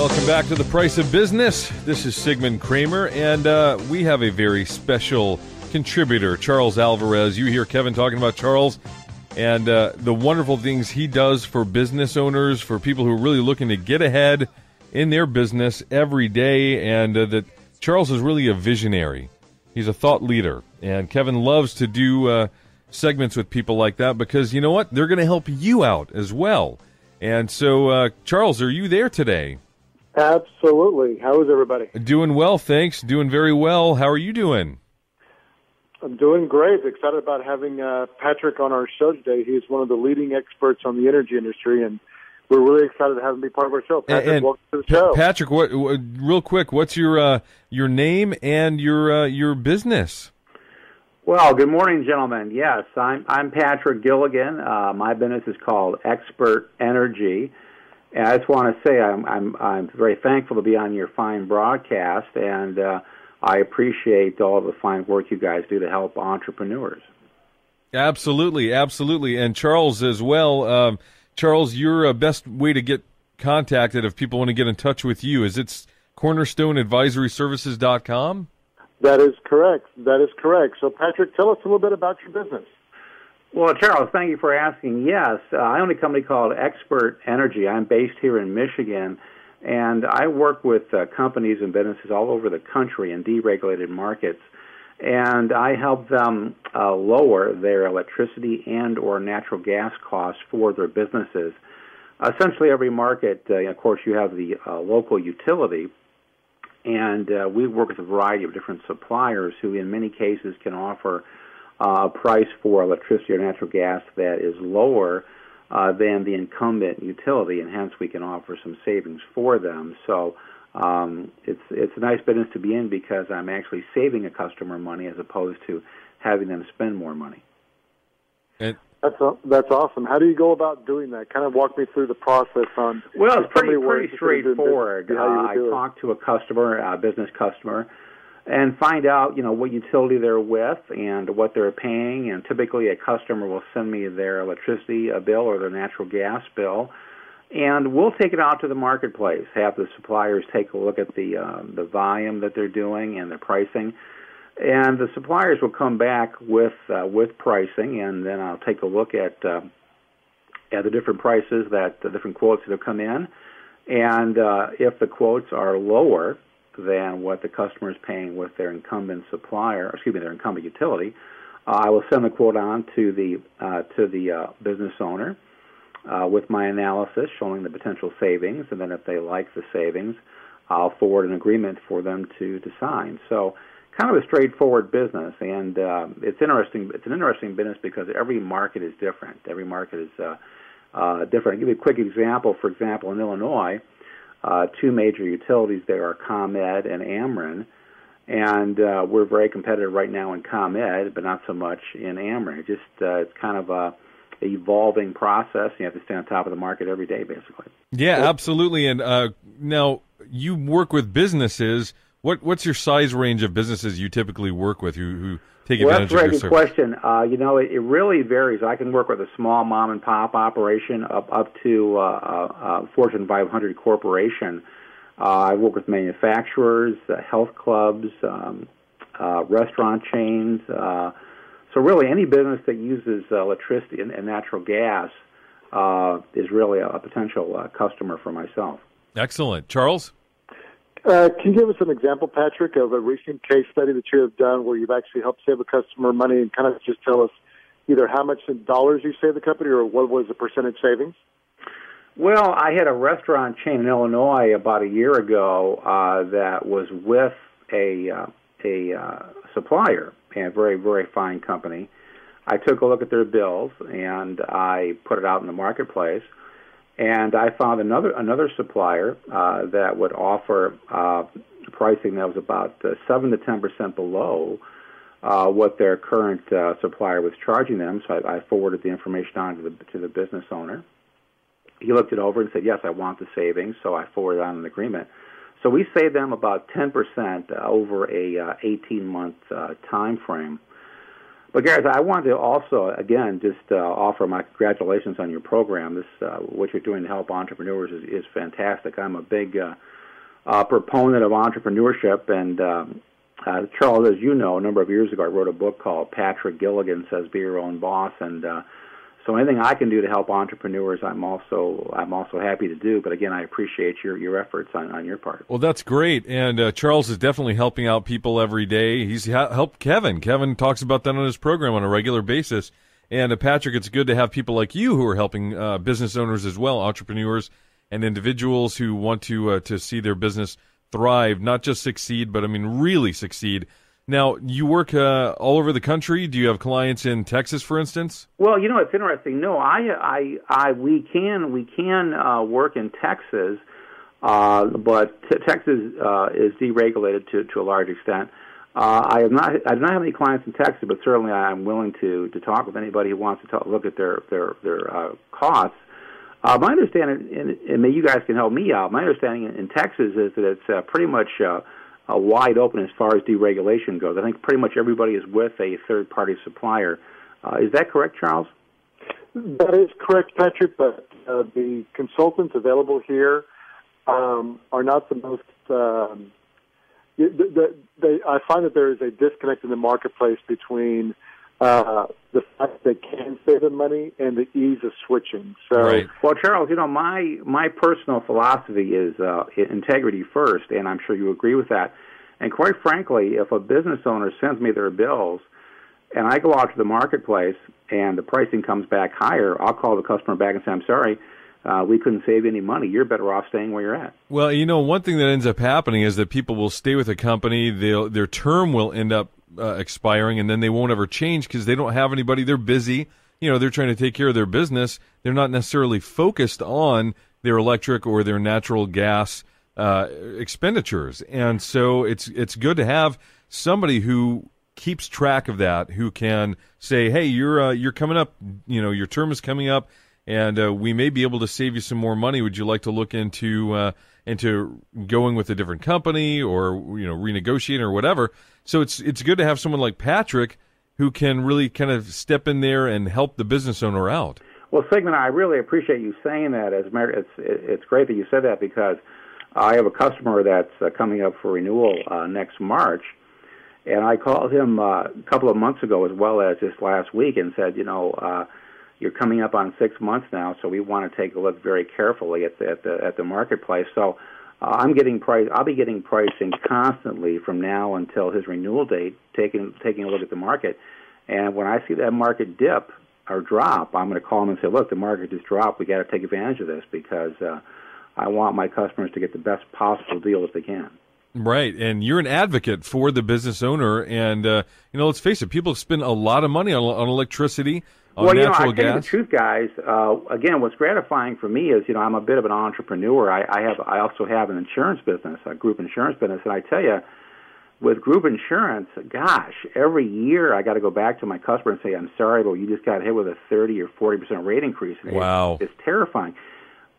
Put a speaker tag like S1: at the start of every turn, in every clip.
S1: Welcome back to The Price of Business. This is Sigmund Kramer, and we have a very special contributor, Charles Alvarez. You hear Kevin talking about Charles and the wonderful things he does for business owners, for people who are really looking to get ahead in their business every day, and that Charles is really a visionary. He's a thought leader, and Kevin loves to do segments with people like that because, you know what? They're going to help you out as well. And so, Charles, are you there today?
S2: Absolutely. How is everybody?
S1: Doing well, thanks. Doing very well. How are you doing?
S2: I'm doing great. Excited about having Patrick on our show today. He's one of the leading experts on the energy industry, and we're really excited to have him be part of our show. Patrick, welcome to the show.
S1: Patrick, real quick, what's your name and your business?
S3: Well, good morning, gentlemen. Yes, I'm Patrick Gilligan. My business is called Expertenergy. And I just want to say I'm very thankful to be on your fine broadcast, and I appreciate all of the fine work you guys do to help entrepreneurs.
S1: Absolutely, absolutely. And Charles as well. Charles, your best way to get contacted if people want to get in touch with you, is it's cornerstoneadvisoryservices.com?
S2: That is correct. So, Patrick, tell us a little bit about your business.
S3: Well, Charles, thank you for asking. Yes, I own a company called Expertenergy. I'm based here in Michigan, and I work with companies and businesses all over the country in deregulated markets, and I help them lower their electricity and or natural gas costs for their businesses. Essentially, every market, of course, you have the local utility, and we work with a variety of different suppliers who, in many cases, can offer a price for electricity or natural gas that is lower than the incumbent utility, and hence we can offer some savings for them. So it's a nice business to be in because I'm actually saving a customer money as opposed to having them spend more money.
S2: That's awesome. How do you go about doing that? Kind of walk me through the process on.
S3: Well, it's pretty straightforward. I talk to a customer, a business customer, and find out, what utility they're with and what they're paying. And typically a customer will send me their electricity bill or their natural gas bill, and we'll take it out to the marketplace, have the suppliers take a look at the volume that they're doing and the pricing. And the suppliers will come back with pricing, and then I'll take a look at the different prices, the different quotes that have come in. And if the quotes are lower than what the customer is paying with their incumbent their incumbent utility, I will send the quote on to the business owner with my analysis showing the potential savings, and then if they like the savings, I'll forward an agreement for them to sign. So, kind of a straightforward business, and it's interesting. It's an interesting business because every market is different. Every market is different. I'll give you a quick example. For example, in Illinois, two major utilities there are ComEd and Ameren, and we're very competitive right now in ComEd, but not so much in Ameren. It's kind of a evolving process. You have to stay on top of the market every day, basically.
S1: Yeah, absolutely. And now you work with businesses. What's your size range of businesses you typically work with who take advantage of your service?
S3: That's a very good question. It really varies. I can work with a small mom-and-pop operation up to a Fortune 500 corporation. I work with manufacturers, health clubs, restaurant chains. So really any business that uses electricity and natural gas is really a potential customer for myself. Excellent.
S1: Charles?
S2: Can you give us an example, Patrick, of a recent case study that you have done where you've actually helped save a customer money, and kind of just tell us either how much in dollars you saved the company or what was the percentage savings?
S3: Well, I had a restaurant chain in Illinois about a year ago that was with a supplier, a very, very fine company. I took a look at their bills, and I put it out in the marketplace. And I found another supplier that would offer pricing that was about 7 to 10% below what their current supplier was charging them. So I forwarded the information on to the business owner. He looked it over and said, yes, I want the savings. So I forwarded on an agreement. So we saved them about 10% over a 18-month time frame. But guys, I want to also, again, just offer my congratulations on your program. This, what you're doing to help entrepreneurs is fantastic. I'm a big proponent of entrepreneurship, and Charles, as you know, a number of years ago, I wrote a book called Patrick Gilligan Says Be Your Own Boss, and so anything I can do to help entrepreneurs, I'm also happy to do. But again, I appreciate your efforts on your part.
S1: Well, that's great, and Charles is definitely helping out people every day. He's helped Kevin. Kevin talks about that on his program on a regular basis. And Patrick, it's good to have people like you who are helping business owners as well, entrepreneurs and individuals who want to see their business thrive, not just succeed, but I mean really succeed. Now, you work all over the country. Do you have clients in Texas, for instance?
S3: Well, you know, it's interesting. No, we can work in Texas, but Texas is deregulated to a large extent. I do not have any clients in Texas, but certainly I'm willing to talk with anybody who wants to look at their costs. My understanding, and maybe you guys can help me out. My understanding in Texas is that it's pretty much wide open as far as deregulation goes. I think pretty much everybody is with a third-party supplier. Is that correct, Charles?
S2: That is correct, Patrick, but the consultants available here are not the most... I find that there is a disconnect in the marketplace between the fact that they can save them money and the ease of switching. So,
S1: right.
S3: Well, Charles, you know, my personal philosophy is integrity first, and I'm sure you agree with that. And quite frankly, if a business owner sends me their bills and I go out to the marketplace and the pricing comes back higher, I'll call the customer back and say, I'm sorry, we couldn't save any money. You're better off staying where you're at.
S1: Well, you know, one thing that ends up happening is that people will stay with a company, their term will end up expiring, and then they won't ever change because they don't have anybody. They're busy. You know, they're trying to take care of their business. They're not necessarily focused on their electric or their natural gas expenditures. And so it's good to have somebody who keeps track of that, who can say, hey, you're coming up, you know, your term is coming up, and we may be able to save you some more money. Would you like to look into going with a different company, or, you know, renegotiating or whatever? So it's good to have someone like Patrick who can really kind of step in there and help the business owner out.
S3: Well, Sigmund, I really appreciate you saying that. It's great that you said that, because I have a customer that's coming up for renewal next March, and I called him a couple of months ago as well as just last week and said, you know, you're coming up on 6 months now, so we want to take a look very carefully at the marketplace. So I'll be getting pricing constantly from now until his renewal date, taking a look at the market. And when I see that market dip or drop, I'm going to call him and say, look, the market just dropped. We got to take advantage of this, because I want my customers to get the best possible deal if they can.
S1: Right, and you're an advocate for the business owner, and you know, let's face it, people spend a lot of money on electricity, on natural gas.
S3: Well, you know, I tell you the truth, guys. Again, what's gratifying for me is, you know, I'm a bit of an entrepreneur. I also have an insurance business, a group insurance business, and I tell you, with group insurance, gosh, every year I got to go back to my customer and say, I'm sorry, but you just got hit with a 30 or 40% rate increase.
S1: Wow,
S3: it's terrifying.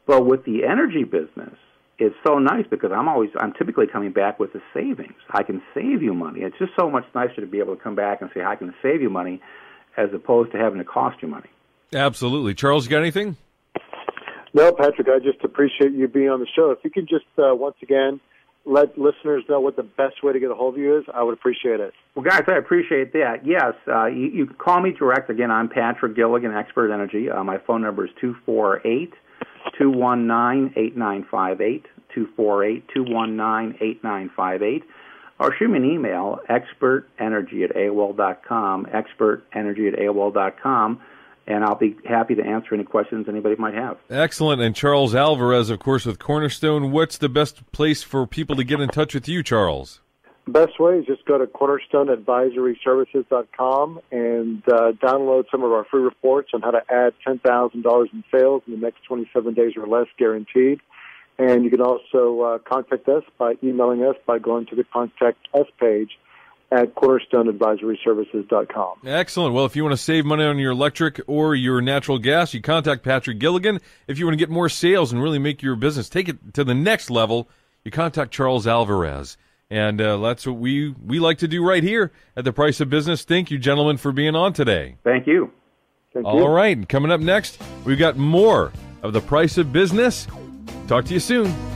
S3: But with the energy business, it's so nice, because I'm typically coming back with a savings. I can save you money. It's just so much nicer to be able to come back and say, I can save you money, as opposed to having to cost you money.
S1: Absolutely. Charles, you got anything?
S2: No, Patrick, I just appreciate you being on the show. If you could just, once again, let listeners know what the best way to get a hold of you is, I would appreciate it.
S3: Well, guys, I appreciate that. Yes, you can call me direct. Again, I'm Patrick Gilligan, Expert Energy. My phone number is 248-219-8958, 248-219-8958. Or shoot me an email, expertenergy@AOL.com, expertenergy@AOL.com, and I'll be happy to answer any questions anybody might have.
S1: Excellent. And Charles Alvarez, of course, with Cornerstone. What's the best place for people to get in touch with you, Charles?
S2: The best way is just go to cornerstoneadvisoryservices.com and download some of our free reports on how to add $10,000 in sales in the next 27 days or less, guaranteed. And you can also contact us by emailing us by going to the Contact Us page at cornerstoneadvisoryservices.com.
S1: Excellent. Well, if you want to save money on your electric or your natural gas, you contact Patrick Gilligan. If you want to get more sales and really make your business take it to the next level, you contact Charles Alvarez. And that's what we like to do right here at The Price of Business. Thank you, gentlemen, for being on today.
S3: Thank you.
S1: All right. And coming up next, we've got more of The Price of Business. Talk to you soon.